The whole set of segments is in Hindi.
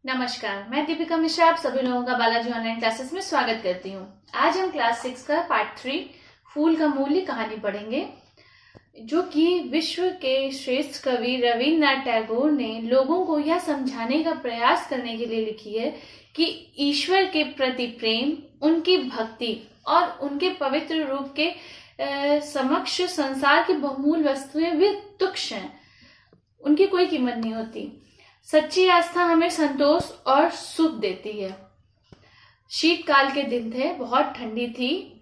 नमस्कार, मैं दीपिका मिश्रा आप सभी लोगों का बालाजी ऑनलाइन क्लासेस में स्वागत करती हूँ। आज हम क्लास 6 का पार्ट 3 फूल का मूल्य कहानी पढ़ेंगे, जो कि विश्व के श्रेष्ठ कवि रविन्द्रनाथ टैगोर ने लोगों को यह समझाने का प्रयास करने के लिए लिखी है कि ईश्वर के प्रति प्रेम, उनकी भक्ति और उनके पवित्र रूप के समक्ष संसार की बहुमूल्य वस्तुएं भी तुच्छ हैं, उनकी कोई कीमत नहीं होती। सच्ची आस्था हमें संतोष और सुख देती है। शीतकाल के दिन थे, बहुत ठंडी थी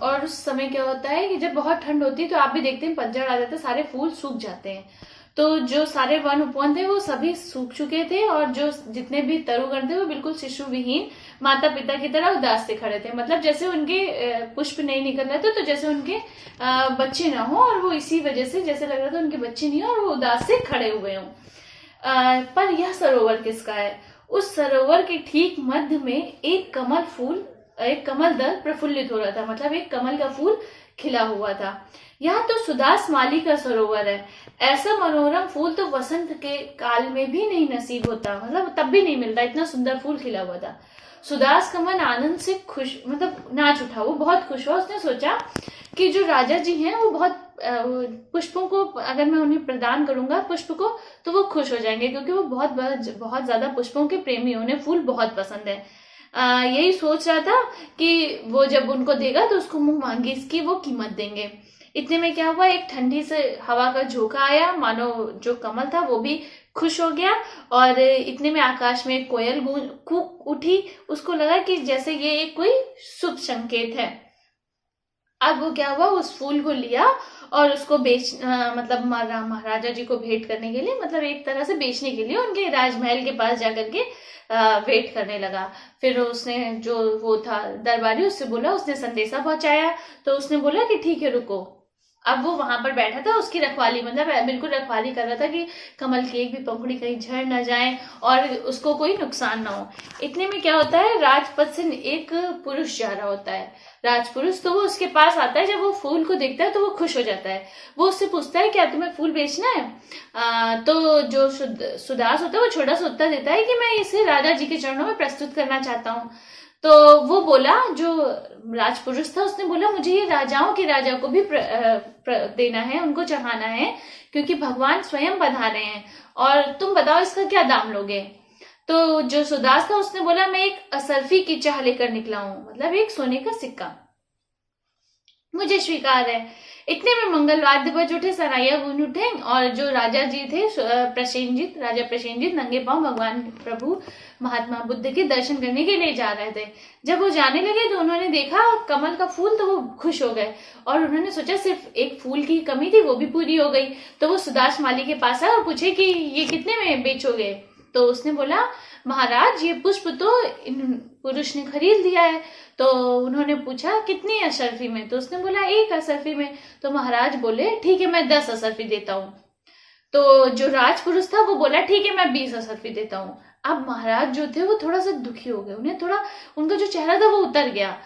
और उस समय क्या होता है कि जब बहुत ठंड होती है तो आप भी देखते हैं पतझड़ आ जाता है, सारे फूल सूख जाते हैं। तो जो सारे वन उपवन थे वो सभी सूख चुके थे और जो जितने भी तरुगण थे वो बिल्कुल शिशु विहीन माता पिता की तरह उदास से खड़े थे। मतलब जैसे उनके पुष्प नहीं निकल रहे थे, तो जैसे उनके बच्चे ना हो, और वो इसी वजह से जैसे लग रहा था उनके बच्चे नहीं हो और वो उदास से खड़े हुए हों। पर यह सरोवर किसका है? उस सरोवर के ठीक मध्य में एक कमल दल प्रफुल्लित हो रहा था। मतलब एक कमल का फूल खिला हुआ था। यह तो सुदास माली का सरोवर है। ऐसा मनोरम फूल तो वसंत के काल में भी नहीं नसीब होता, मतलब तब भी नहीं मिलता, इतना सुंदर फूल खिला हुआ था। सुदास का मन आनंद से खुश, मतलब नाच उठा, वो बहुत खुश हुआ। उसने सोचा कि जो राजा जी हैं वो बहुत पुष्पों को, अगर मैं उन्हें प्रदान करूंगा पुष्प को, तो वो खुश हो जाएंगे, क्योंकि वो बहुत ज्यादा पुष्पों के प्रेमी, उन्हें फूल बहुत पसंद है। यही सोच रहा था कि वो जब उनको देगा तो उसको मुंह मांगी इसकी वो कीमत देंगे। इतने में क्या हुआ, एक ठंडी से हवा का झोंका आया, मानो जो कमल था वो भी खुश हो गया। और इतने में आकाश में कोयल कूक उठी। उसको लगा कि जैसे ये एक कोई शुभ संकेत है। अब वो क्या हुआ, उस फूल को लिया और उसको मतलब महाराजा जी को भेंट करने के लिए, मतलब एक तरह से बेचने के लिए उनके राजमहल के पास जाकर के वेट करने लगा। फिर उसने, जो वो था दरबारी, उससे बोला, उसने संदेशा पहुंचाया। तो उसने बोला कि ठीक है रुको। अब वो वहां पर बैठा था, उसकी रखवाली, मतलब बिल्कुल रखवाली कर रहा था कि कमल की एक भी पंखुड़ी कहीं झड़ ना जाए और उसको कोई नुकसान ना हो। इतने में क्या होता है, राजपथ से एक पुरुष जा रहा होता है, राजपुरुष। तो वो उसके पास आता है। जब वो फूल को देखता है तो वो खुश हो जाता है। वो उससे पूछता है क्या तुम्हें फूल बेचना है? तो जो सुदास होता है वो छोटा सा उत्तर देता है कि मैं इसे राजा जी के चरणों में प्रस्तुत करना चाहता हूँ। तो वो बोला, जो राजपुरुष था उसने बोला, मुझे ये राजाओं के राजा को भी देना है, उनको चढ़ाना है, क्योंकि भगवान स्वयं पधारे हैं। और तुम बताओ इसका क्या दाम लोगे? तो जो सुदास था उसने बोला, मैं एक असरफी की चाह लेकर निकला हूं, मतलब एक सोने का सिक्का, मुझे स्वीकार है। इतने में मंगल वाद्य बज उठे, सराइया गूंज उठे और जो राजा जी थे राजा प्रसेनजीत नंगे पांव भगवान प्रभु महात्मा बुद्ध के दर्शन करने के लिए जा रहे थे। जब वो जाने लगे तो उन्होंने देखा कमल का फूल, तो वो खुश हो गए और उन्होंने सोचा सिर्फ एक फूल की कमी थी, वो भी पूरी हो गई। तो वो सुदास माली के पास आए और पूछे कि ये कितने में बेचोगे? तो उसने बोला, महाराज ये पुष्प तो इन पुरुष ने खरीद लिया है। तो उन्होंने पूछा कितनी असरफी में? तो उसने बोला 1 असरफी में। तो महाराज बोले ठीक है मैं 10 असरफी देता हूँ। तो जो राजपुरुष था वो बोला ठीक है मैं 20 असरफी देता हूँ। अब महाराज जो थे वो थोड़ा सा दुखी हो गए, उन्हें थोड़ा, उनका जो चेहरा था वो उतर गया।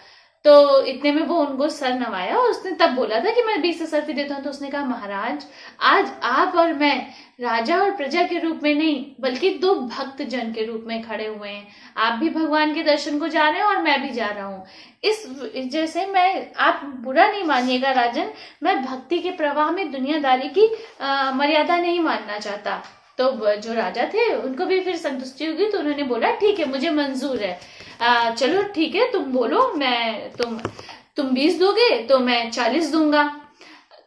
तो इतने में वो उनको सर नवाया और उसने तब बोला था कि मैं 20 असरफी देता हूँ। तो उसने कहा, महाराज आज आप और मैं राजा और प्रजा के रूप में नहीं, बल्कि 2 भक्त जन के रूप में खड़े हुए हैं। आप भी भगवान के दर्शन को जा रहे हैं और मैं भी जा रहा हूँ। इस जैसे मैं, आप बुरा नहीं मानिएगा राजन, मैं भक्ति के प्रवाह में दुनियादारी की मर्यादा नहीं मानना चाहता। तो जो राजा थे उनको भी फिर संतुष्टि होगी, तो उन्होंने बोला ठीक है मुझे मंजूर है, चलो ठीक है तुम बोलो, मैं तुम 20 दोगे तो मैं 40 दूंगा।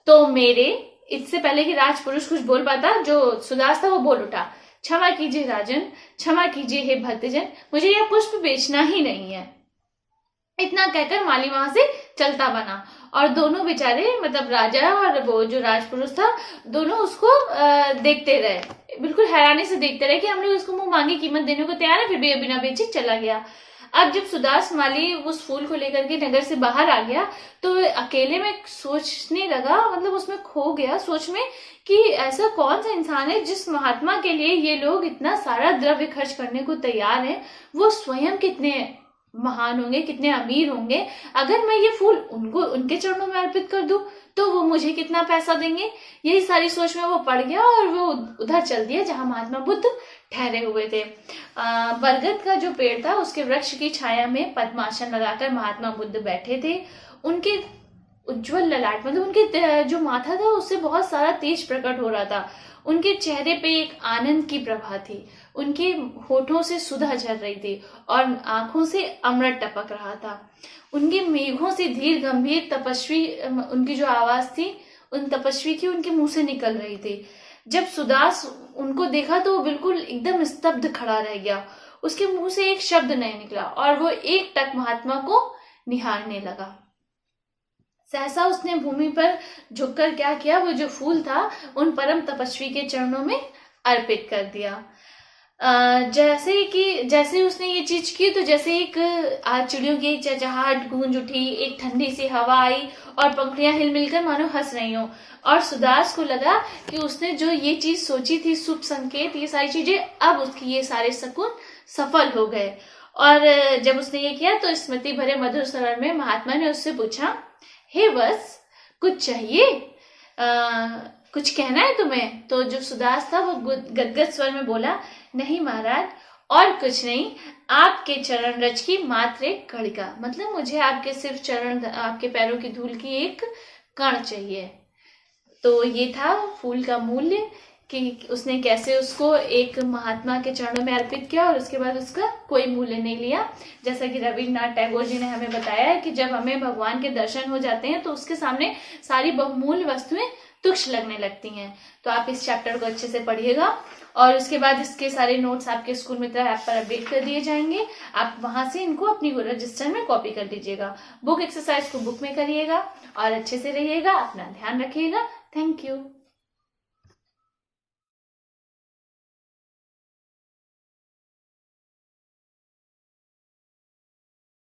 तो मेरे, इससे पहले कि राजपुरुष कुछ बोल पाता, जो सुदास था वो बोल उठा, क्षमा कीजिए राजन, क्षमा कीजिए हे भक्तजन, मुझे यह पुष्प बेचना ही नहीं है। इतना कहकर माली वहां से चलता बना और दोनों बेचारे, मतलब राजा और वो जो राजपुरुष था, दोनों उसको देखते रहे, बिल्कुल हैरानी से देखते रहे कि हम लोग उसको मुंह मांगी कीमत देने को तैयार है, फिर भी बिना बेचे चला गया। अब जब सुदास माली उस फूल को लेकर के नगर से बाहर आ गया तो अकेले में सोचने लगा, मतलब उसमें खो गया सोच में कि ऐसा कौन सा इंसान है जिस महात्मा के लिए ये लोग इतना सारा द्रव्य खर्च करने को तैयार है, वो स्वयं कितने महान होंगे, कितने अमीर होंगे। अगर मैं ये फूल उनको उनके चरणों में अर्पित कर दूं तो वो मुझे कितना पैसा देंगे। यही सारी सोच में वो पड़ गया और वो उधर चल दिया जहां महात्मा बुद्ध ठहरे हुए थे। बरगद का जो पेड़ था उसके वृक्ष की छाया में पद्मासन लगाकर महात्मा बुद्ध बैठे थे। उनके उज्जवल ललाट, मतलब उनके जो माथा था उससे बहुत सारा तेज प्रकट हो रहा था। उनके चेहरे पे एक आनंद की प्रभा थी, उनके होठों से सुधा झर रही थी और आंखों से अमृत टपक रहा था। उनके मेघों से धीर गंभीर तपस्वी उनकी जो आवाज थी उन तपस्वी की उनके मुंह से निकल रही थी। जब सुदास उनको देखा तो वो बिल्कुल एकदम स्तब्ध खड़ा रह गया। उसके मुंह से एक शब्द नहीं निकला और वो एक टक महात्मा को निहारने लगा। सहसा उसने भूमि पर झुककर क्या किया, वो जो फूल था उन परम तपस्वी के चरणों में अर्पित कर दिया। जैसे उसने ये चीज की तो जैसे एक चिड़ियों की चहचहाहट गूंज उठी, एक ठंडी सी हवा आई और पंखुड़ियां हिल मिलकर मानो हंस रही हो। और सुदास को लगा कि उसने जो ये चीज सोची थी, शुभ संकेत, ये सारी चीजें, अब उसकी ये सारे शकुन सफल हो गए। और जब उसने ये किया तो स्मृति भरे मधुर स्वर में महात्मा ने उससे पूछा, हे वत्स, कुछ चाहिए? कुछ कहना है तुम्हें? तो जो सुदास था वो गदगद स्वर में बोला, नहीं महाराज, और कुछ नहीं, आपके चरण रज की मात्र एक कणिका, मतलब मुझे आपके सिर्फ चरण, आपके पैरों की धूल की एक कण चाहिए। तो ये था फूल का मूल्य, कि उसने कैसे उसको एक महात्मा के चरणों में अर्पित किया और उसके बाद उसका कोई मूल्य नहीं लिया। जैसा कि रविन्द्रनाथ टैगोर जी ने हमें बताया है कि जब हमें भगवान के दर्शन हो जाते हैं तो उसके सामने सारी बहुमूल्य वस्तुएं तुच्छ लगने लगती हैं। तो आप इस चैप्टर को अच्छे से पढ़िएगा और उसके बाद इसके सारे नोट्स आपके स्कूल मित्र ऐप पर अपडेट कर दिए जाएंगे। आप वहां से इनको अपनी रजिस्टर में कॉपी कर लीजिएगा। बुक एक्सरसाइज को बुक में करिएगा और अच्छे से रहिएगा, अपना ध्यान रखिएगा। Thank you.